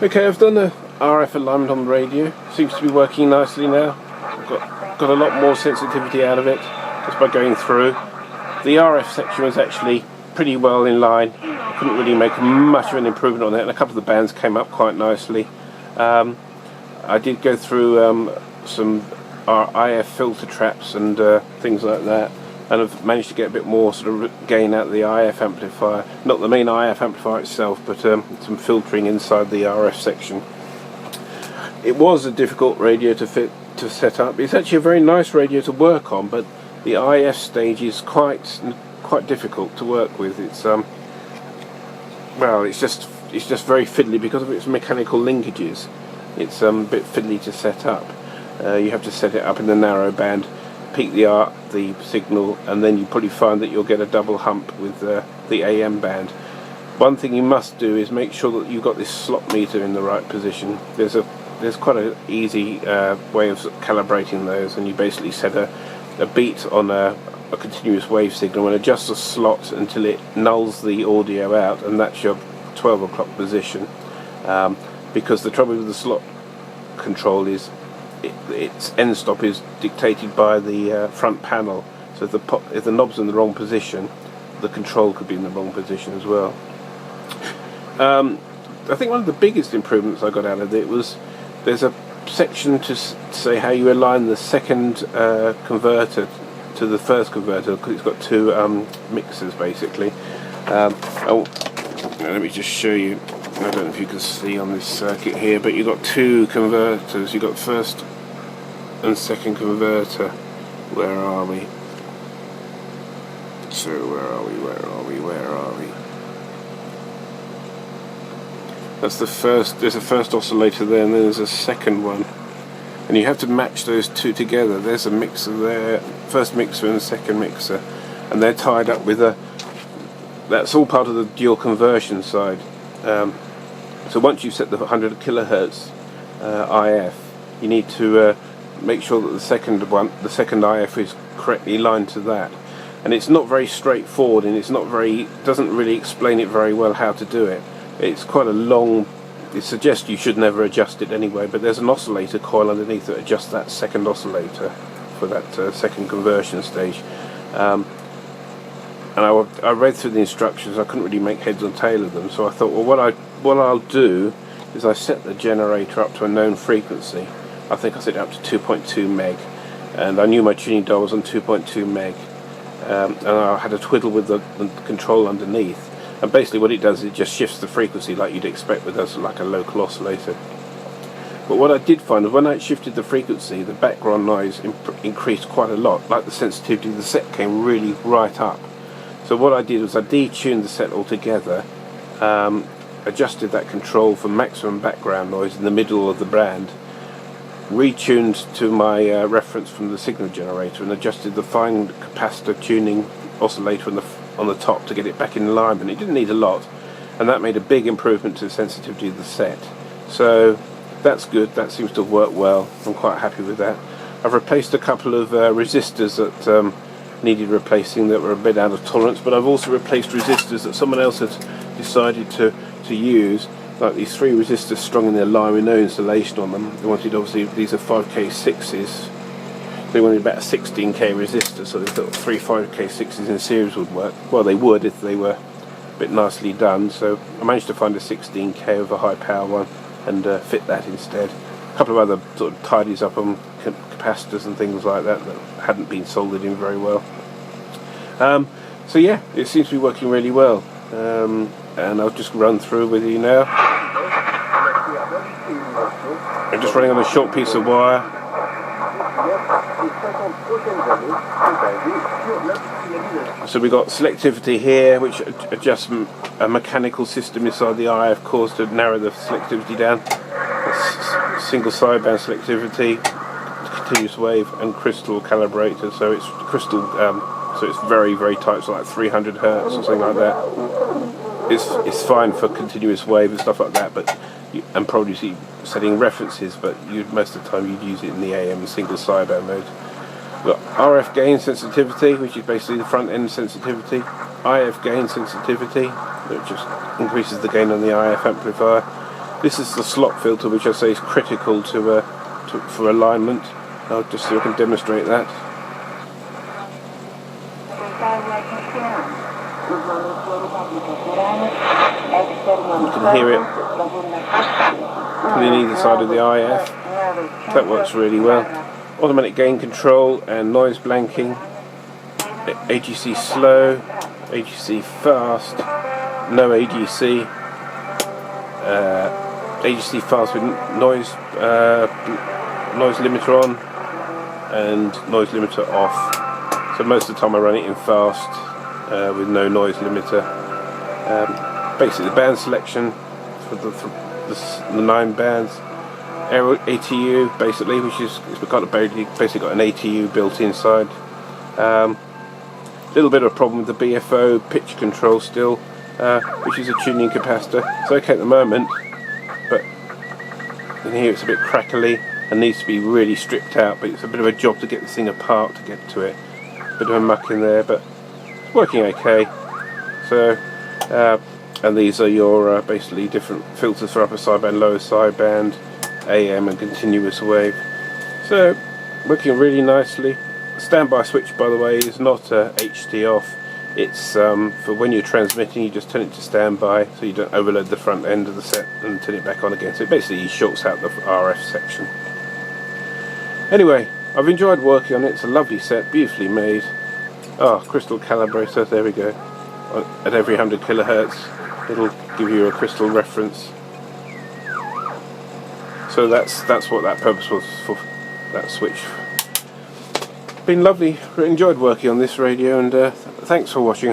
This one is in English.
Okay, I've done the RF alignment on the radio. Seems to be working nicely now. I've got a lot more sensitivity out of it just by going through. The RF section was actually pretty well in line. I couldn't really make much of an improvement on it, and a couple of the bands came up quite nicely. I did go through some IF filter traps and things like that, and I've managed to get a bit more sort of gain out of the IF amplifier. Not the main IF amplifier itself, but some filtering inside the RF section. It was a difficult radio to set up. It's actually a very nice radio to work on, but the IF stage is quite difficult to work with. It's well, it's just very fiddly because of its mechanical linkages. It's a bit fiddly to set up. You have to set it up in the narrow band, peak the signal, and then you probably find that you'll get a double hump with the AM band. One thing you must do is make sure that you've got this slot meter in the right position. There's quite an easy way of calibrating those, and you basically set a beat on a continuous wave signal and adjust the slot until it nulls the audio out, and that's your 12 o'clock position. Because the trouble with the slot control is its end stop is dictated by the front panel, so if the knob's in the wrong position, the control could be in the wrong position as well. I think one of the biggest improvements I got out of it was there's a section to say how you align the second converter to the first converter, because it's got two mixers basically. Let me just show you. I don't know if you can see on this circuit here, but you've got two converters. You've got first and second converter. Where are we? So where are we? That's the first. There's a first oscillator there, and then there's a second one. And you have to match those two together. There's a mixer there, first mixer and second mixer, and they're tied up with a. That's all part of the dual conversion side. So once you set the 100 kilohertz IF, you need to make sure that the second IF is correctly aligned to that. And it's not very straightforward, and doesn't really explain it very well how to do it. It's quite a long. It suggests you should never adjust it anyway, but there's an oscillator coil underneath that adjusts that second oscillator for that second conversion stage. And I read through the instructions. I couldn't really make heads or tail of them, so I thought, well, what I'll do is I set the generator up to a known frequency. I think I set it up to 2.2 meg, and I knew my tuning dial was on 2.2 meg, and I had a twiddle with the control underneath. And basically what it does is it just shifts the frequency like you'd expect with us, like a local oscillator. But what I did find was when I shifted the frequency, the background noise increased quite a lot. Like the sensitivity of the set came really right up. So what I did was I detuned the set altogether, adjusted that control for maximum background noise in the middle of the band, retuned to my reference from the signal generator, and adjusted the fine capacitor tuning oscillator on the top to get it back in alignment. It didn't need a lot, and that made a big improvement to the sensitivity of the set. So that's good. That seems to have worked well. I'm quite happy with that. I've replaced a couple of resistors that needed replacing that were a bit out of tolerance, but I've also replaced resistors that someone else had decided to use, like these 3 resistors strung in their line with no insulation on them. They wanted, obviously, these are 5K6s. They wanted about a 16K resistor, so they thought 3 5K6s in series would work. Well, they would if they were a bit nicely done, so I managed to find a 16K of a high power one and fit that instead. A couple of other sort of tidies up on capacitors and things like that hadn't been soldered in very well. So yeah, it seems to be working really well, and I'll just run through with you now. I'm just running on a short piece of wire. So we've got selectivity here, which adjusts a mechanical system inside the IF cores to narrow the selectivity down. That's single sideband selectivity, continuous wave, and crystal calibrator. So it's crystal, so it's very, very tight, so like 300 hertz or something like that. It's fine for continuous wave and stuff like that, but and probably setting references, but most of the time you'd use it in the AM single sideband mode. We've got RF gain sensitivity, which is basically the front end sensitivity. IF gain sensitivity, which just increases the gain on the IF amplifier. This is the slot filter, which I say is critical for alignment. I'll just see if I can demonstrate that. You can hear it pulling either side of the IF. That works really well. Automatic gain control and noise blanking. AGC slow, AGC fast, no AGC. AGC fast with noise limiter on and noise limiter off. So most of the time I run it in fast with no noise limiter. Basically the band selection for the 9 bands. ATU basically, which is basically got an ATU built inside. Little bit of a problem with the BFO pitch control still, which is a tuning capacitor. It's okay at the moment, but in here it's a bit crackly and needs to be really stripped out, but it's a bit of a job to get this thing apart to get to it. Bit of a muck in there, but it's working okay. So and these are your basically different filters for upper sideband, lower sideband, AM and continuous wave. So working really nicely. Standby switch, by the way, is not HT off. It's for when you're transmitting, you just turn it to standby so you don't overload the front end of the set and turn it back on again. So it basically shorts out the RF section. Anyway, I've enjoyed working on it. It's a lovely set, beautifully made. Crystal calibrator, there we go. At every 100 kilohertz, it'll give you a crystal reference. So that's what that purpose was for, that switch. Been lovely, enjoyed working on this radio, and thanks for watching.